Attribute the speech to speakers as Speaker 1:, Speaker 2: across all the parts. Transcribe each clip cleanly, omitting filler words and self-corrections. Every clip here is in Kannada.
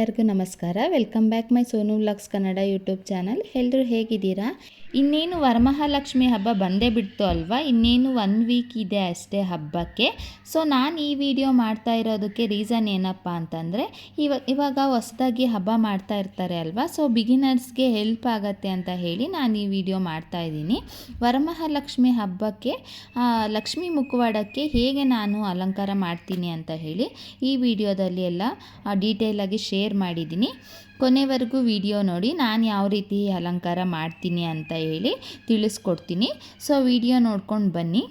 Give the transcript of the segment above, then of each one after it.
Speaker 1: ಎಲ್ಲರಿಗೂ ನಮಸ್ಕಾರ. Welcome back my Sonu vlogs Kannada YouTube channel. ಎಲ್ಲರೂ ಹೇಗಿದ್ದೀರಾ? ಇನ್ನೇನು ವರಮಹಾಲಕ್ಷ್ಮಿ ಹಬ್ಬ ಬಂದೇ ಬಿಡ್ತು ಅಲ್ವಾ? ಇನ್ನೇನು 1 ವೀಕ್ ಇದೆ ಅಷ್ಟೇ ಹಬ್ಬಕ್ಕೆ. ಸೊ ನಾನು ಈ ವಿಡಿಯೋ ಮಾಡ್ತಾ ಇರೋದಕ್ಕೆ ರೀಸನ್ ಏನಪ್ಪ ಅಂತಂದರೆ, ಇವಾಗ ಹೊಸದಾಗಿ ಹಬ್ಬ ಮಾಡ್ತಾ ಇರ್ತಾರೆ ಅಲ್ವಾ? ಸೊ ಬಿಗಿನರ್ಸ್ಗೆ ಹೆಲ್ಪ್ ಆಗುತ್ತೆ ಅಂತ ಹೇಳಿ ನಾನು ಈ ವಿಡಿಯೋ ಮಾಡ್ತಾ ಇದ್ದೀನಿ. ವರಮಹಾಲಕ್ಷ್ಮಿ ಹಬ್ಬಕ್ಕೆ ಲಕ್ಷ್ಮೀ ಮುಖವಾಡಕ್ಕೆ ಹೇಗೆ ನಾನು ಅಲಂಕಾರ ಮಾಡ್ತೀನಿ ಅಂತ ಹೇಳಿ ಈ ವಿಡಿಯೋದಲ್ಲಿ ಎಲ್ಲ ಡೀಟೇಲಾಗಿ ಶೇರ್ ಮಾಡಿದ್ದೀನಿ. ಕೊನೆವರೆಗೂ ವಿಡಿಯೋ ನೋಡಿ ನಾನು ಯಾವ ರೀತಿ ಅಲಂಕಾರ ಮಾಡ್ತೀನಿ ಅಂತ ಹೇಳಿ ತಿಳಿಸ್ಕೊಡ್ತೀನಿ. ಸೊ ವಿಡಿಯೋ ನೋಡ್ಕೊಂಡು ಬನ್ನಿ.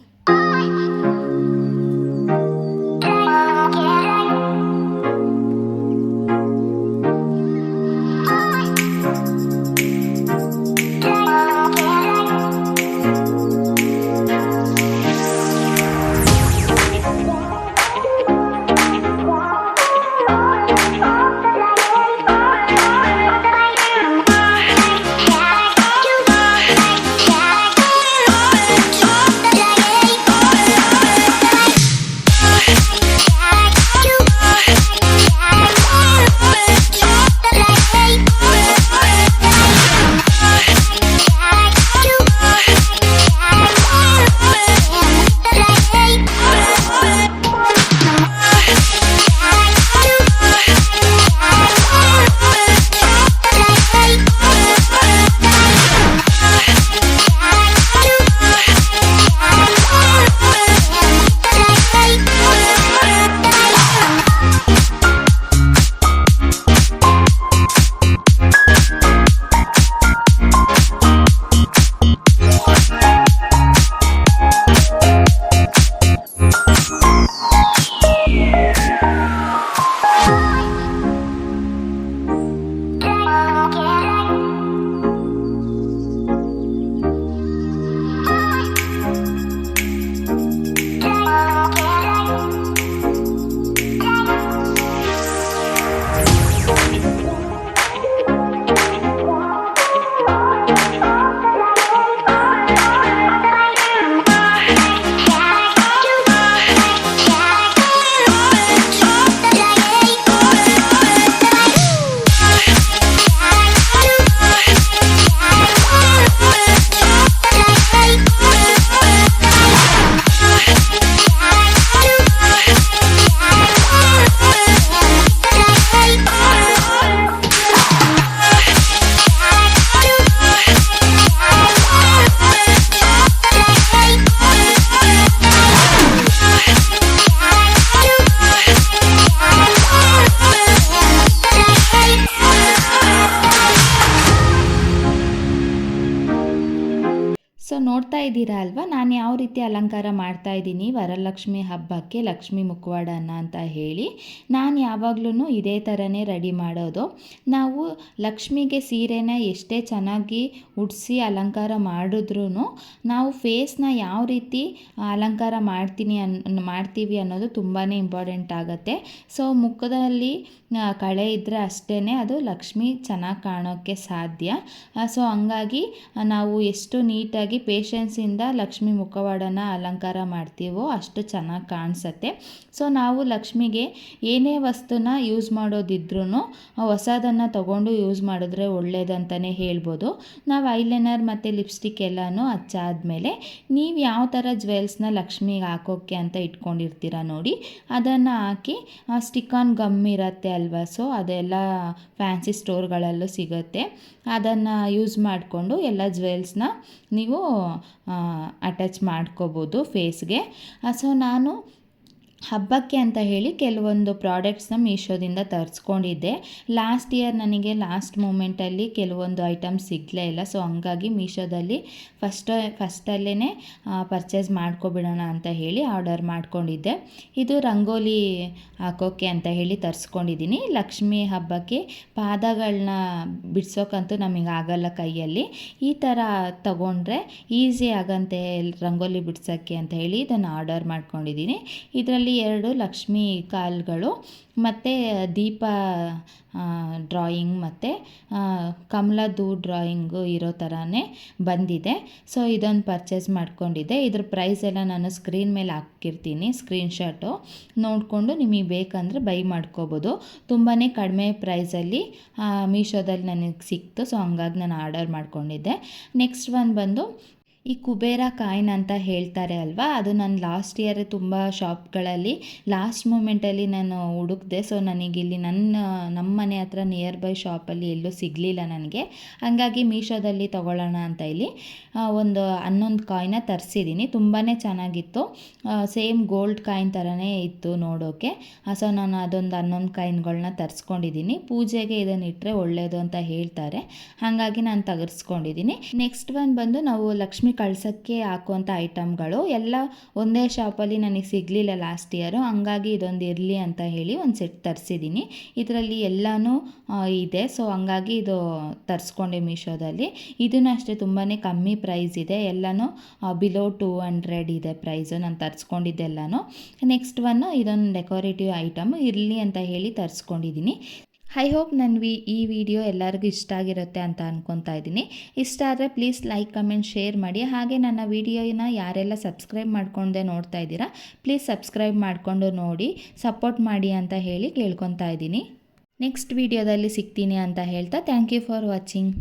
Speaker 1: ಸೊ ನೋಡ್ತಾ ಇದ್ದೀರಾ ಅಲ್ವಾ ನಾನು ಯಾವ ರೀತಿ ಅಲಂಕಾರ ಮಾಡ್ತಾ ಇದ್ದೀನಿ ವರಲಕ್ಷ್ಮಿ ಹಬ್ಬಕ್ಕೆ ಲಕ್ಷ್ಮೀ ಮುಖವಾಡನ ಅಂತ ಹೇಳಿ. ನಾನು ಯಾವಾಗ್ಲೂ ಇದೇ ಥರನೇ ರೆಡಿ ಮಾಡೋದು. ನಾವು ಲಕ್ಷ್ಮಿಗೆ ಸೀರೆನ ಎಷ್ಟೇ ಚೆನ್ನಾಗಿ ಉಡಿಸಿ ಅಲಂಕಾರ ಮಾಡಿದ್ರೂ ನಾವು ಫೇಸ್ನ ಯಾವ ರೀತಿ ಅಲಂಕಾರ ಮಾಡ್ತೀವಿ ಅನ್ನೋದು ತುಂಬಾ ಇಂಪಾರ್ಟೆಂಟ್ ಆಗುತ್ತೆ. ಸೊ ಮುಖದಲ್ಲಿ ಕಳೆ ಇದ್ದರೆ ಅಷ್ಟೇ ಅದು ಲಕ್ಷ್ಮಿ ಚೆನ್ನಾಗಿ ಕಾಣೋಕ್ಕೆ ಸಾಧ್ಯ. ಸೊ ಹಂಗಾಗಿ ನಾವು ಎಷ್ಟು ನೀಟಾಗಿ ಪೇಷನ್ಸಿಂದ ಲಕ್ಷ್ಮಿ ಮುಖವಾಡನ ಅಲಂಕಾರ ಮಾಡ್ತೀವೋ ಅಷ್ಟು ಚೆನ್ನಾಗಿ ಕಾಣಿಸುತ್ತೆ. ಸೊ ನಾವು ಲಕ್ಷ್ಮಿಗೆ ಏನೇ ವಸ್ತುನ ಯೂಸ್ ಮಾಡೋದಿದ್ರೂ ಹೊಸದನ್ನು ತಗೊಂಡು ಯೂಸ್ ಮಾಡಿದ್ರೆ ಒಳ್ಳೇದಂತಲೇ ಹೇಳ್ಬೋದು. ನಾವು ಐಲೈನರ್ ಮತ್ತು ಲಿಪ್ಸ್ಟಿಕ್ ಎಲ್ಲನೂ ಹಚ್ಚಾದ್ಮೇಲೆ ನೀವು ಯಾವ ಥರ ಜ್ಯುವೆಲ್ಸ್ನ ಲಕ್ಷ್ಮಿಗೆ ಹಾಕೋಕ್ಕೆ ಅಂತ ಇಟ್ಕೊಂಡಿರ್ತೀರ ನೋಡಿ, ಅದನ್ನು ಹಾಕಿ ಸ್ಟಿಕ್ ಆನ್ ಗಮ್ ಇರುತ್ತೆ ಅಲ್ವಾ? ಸೊ ಅದೆಲ್ಲ ಫ್ಯಾನ್ಸಿ ಸ್ಟೋರ್ಗಳಲ್ಲೂ ಸಿಗುತ್ತೆ. ಅದನ್ನು ಯೂಸ್ ಮಾಡಿಕೊಂಡು ಎಲ್ಲ ಜ್ಯುವೆಲ್ಸ್ನ ನೀವು ಅಟ್ಯಾಚ್ ಮಾಡ್ಕೋಬೋದು ಫೇಸ್ಗೆ. ಸೊ ನಾನು ಹಬ್ಬಕ್ಕೆ ಅಂತ ಹೇಳಿ ಕೆಲವೊಂದು ಪ್ರಾಡಕ್ಟ್ಸ್ನ ಮೀಶೋದಿಂದ ತರಿಸ್ಕೊಂಡಿದ್ದೆ. ಲಾಸ್ಟ್ ಇಯರ್ ನನಗೆ ಲಾಸ್ಟ್ ಮೂಮೆಂಟಲ್ಲಿ ಕೆಲವೊಂದು ಐಟಮ್ಸ್ ಸಿಗಲೇ ಇಲ್ಲ. ಸೊ ಹಂಗಾಗಿ ಮೀಶೋದಲ್ಲಿ ಫಸ್ಟಲ್ಲೇ ಪರ್ಚೇಸ್ ಮಾಡ್ಕೊಬಿಡೋಣ ಅಂತ ಹೇಳಿ ಆರ್ಡರ್ ಮಾಡ್ಕೊಂಡಿದ್ದೆ. ಇದು ರಂಗೋಲಿ ಹಾಕೋಕ್ಕೆ ಅಂತ ಹೇಳಿ ತರಿಸ್ಕೊಂಡಿದ್ದೀನಿ. ಲಕ್ಷ್ಮಿ ಹಬ್ಬಕ್ಕೆ ಪಾದಗಳನ್ನ ಬಿಡ್ಸೋಕ್ಕಂತೂ ನಮಗೆ ಆಗಲ್ಲ ಕೈಯಲ್ಲಿ. ಈ ಥರ ತಗೊಂಡ್ರೆ ಈಸಿ ಆಗಂತೆ ರಂಗೋಲಿ ಬಿಡ್ಸೋಕ್ಕೆ ಅಂತ ಹೇಳಿ ಇದನ್ನು ಆರ್ಡರ್ ಮಾಡ್ಕೊಂಡಿದ್ದೀನಿ. ಇದರಲ್ಲಿ 2 ಲಕ್ಷ್ಮಿ ಕಾಳುಗಳು ಮತ್ತು ದೀಪ ಡ್ರಾಯಿಂಗ್ ಮತ್ತು ಕಮಲದ್ದು ಡ್ರಾಯಿಂಗು ಇರೋ ಥರನೇ ಬಂದಿದೆ. ಸೊ ಇದೊಂದು ಪರ್ಚೇಸ್ ಮಾಡ್ಕೊಂಡಿದ್ದೆ. ಇದ್ರ ಪ್ರೈಸ್ ಎಲ್ಲ ನಾನು ಸ್ಕ್ರೀನ್ ಮೇಲೆ ಹಾಕಿರ್ತೀನಿ, ಸ್ಕ್ರೀನ್ಶಾಟು ನೋಡಿಕೊಂಡು ನಿಮಗೆ ಬೇಕಂದರೆ ಬೈ ಮಾಡ್ಕೋಬೋದು. ತುಂಬಾ ಕಡಿಮೆ ಪ್ರೈಸಲ್ಲಿ ಮೀಶೋದಲ್ಲಿ ನನಗೆ ಸಿಕ್ತು. ಸೊ ಹಂಗಾಗಿ ನಾನು ಆರ್ಡರ್ ಮಾಡ್ಕೊಂಡಿದ್ದೆ. ನೆಕ್ಸ್ಟ್ ಒನ್ ಬಂದು ಈ ಕುಬೇರ ಕಾಯಿನ್ ಅಂತ ಹೇಳ್ತಾರೆ ಅಲ್ವಾ, ಅದು ನಾನು ಲಾಸ್ಟ್ ಇಯರ್ ತುಂಬ ಶಾಪ್ಗಳಲ್ಲಿ ಲಾಸ್ಟ್ ಮೂಮೆಂಟಲ್ಲಿ ನಾನು ಹುಡುಕಿದೆ. ಸೊ ನನಗಿಲ್ಲಿ ನಮ್ಮ ಮನೆ ಹತ್ರ ನಿಯರ್ ಬೈ ಶಾಪಲ್ಲಿ ಎಲ್ಲೂ ಸಿಗಲಿಲ್ಲ ನನಗೆ. ಹಾಗಾಗಿ ಮೀಶೋದಲ್ಲಿ ತೊಗೊಳ್ಳೋಣ ಅಂತ ಇಲ್ಲಿ ಒಂದು 11 ಕಾಯಿನ ತರಿಸಿದ್ದೀನಿ. ತುಂಬಾ ಚೆನ್ನಾಗಿತ್ತು, ಸೇಮ್ ಗೋಲ್ಡ್ ಕಾಯಿನ್ ಥರನೇ ಇತ್ತು ನೋಡೋಕ್ಕೆ. ಸೊ ನಾನು ಅದೊಂದು 11 ಕಾಯಿನ್ಗಳನ್ನ ತರಿಸ್ಕೊಂಡಿದ್ದೀನಿ. ಪೂಜೆಗೆ ಇದನ್ನು ಇಟ್ಟರೆ ಒಳ್ಳೆಯದು ಅಂತ ಹೇಳ್ತಾರೆ, ಹಾಗಾಗಿ ನಾನು ತೆಗೆಸ್ಕೊಂಡಿದ್ದೀನಿ. ನೆಕ್ಸ್ಟ್ ಒನ್ ಬಂದು ನಾವು ಲಕ್ಷ್ಮಿ ಕಳ್ಸೋಕ್ಕೆ ಹಾಕುವಂಥ ಐಟಮ್ಗಳು ಎಲ್ಲ ಒಂದೇ ಶಾಪಲ್ಲಿ ನನಗೆ ಸಿಗಲಿಲ್ಲ ಲಾಸ್ಟ್ ಇಯರು. ಹಂಗಾಗಿ ಇದೊಂದು ಇರಲಿ ಅಂತ ಹೇಳಿ ಒಂದು ಸೆಟ್ ತರಿಸಿದ್ದೀನಿ. ಇದರಲ್ಲಿ ಎಲ್ಲನೂ ಇದೆ. ಸೊ ಹಂಗಾಗಿ ಇದು ತರಿಸ್ಕೊಂಡೆ ಮೀಶೋದಲ್ಲಿ. ಇದನ್ನು ಅಷ್ಟೇ ತುಂಬಾ ಕಮ್ಮಿ ಪ್ರೈಸ್ ಇದೆ, ಎಲ್ಲನೂ ಬಿಲೋ 200 ಇದೆ ಪ್ರೈಸು. ನಾನು ತರಿಸ್ಕೊಂಡಿದ್ದೆಲ್ಲನೂ. ನೆಕ್ಸ್ಟ್ ಒನ್ನು ಇದೊಂದು ಡೆಕೋರೇಟಿವ್ ಐಟಮ್ ಇರಲಿ ಅಂತ ಹೇಳಿ ತರಿಸ್ಕೊಂಡಿದ್ದೀನಿ. ಐ ಹೋಪ್ ಈ ವಿಡಿಯೋ ಎಲ್ಲರಿಗೂ ಇಷ್ಟ ಆಗಿರುತ್ತೆ ಅಂತ ಅಂದ್ಕೊತಾ ಇದ್ದೀನಿ. ಇಷ್ಟ ಆದರೆ ಪ್ಲೀಸ್ ಲೈಕ್, ಕಮೆಂಟ್, ಶೇರ್ ಮಾಡಿ. ಹಾಗೆ ನನ್ನ ವಿಡಿಯೋನ ಯಾರೆಲ್ಲ ಸಬ್ಸ್ಕ್ರೈಬ್ ಮಾಡ್ಕೊಂಡೆ ನೋಡ್ತಾ ಇದ್ದೀರಾ, ಪ್ಲೀಸ್ ಸಬ್ಸ್ಕ್ರೈಬ್ ಮಾಡಿಕೊಂಡು ನೋಡಿ, ಸಪೋರ್ಟ್ ಮಾಡಿ ಅಂತ ಹೇಳಿ ಕೇಳ್ಕೊತಾ ಇದ್ದೀನಿ. ನೆಕ್ಸ್ಟ್ ವಿಡಿಯೋದಲ್ಲಿ ಸಿಗ್ತೀನಿ ಅಂತ ಹೇಳ್ತಾ ಥ್ಯಾಂಕ್ ಯು ಫಾರ್ ವಾಚಿಂಗ್.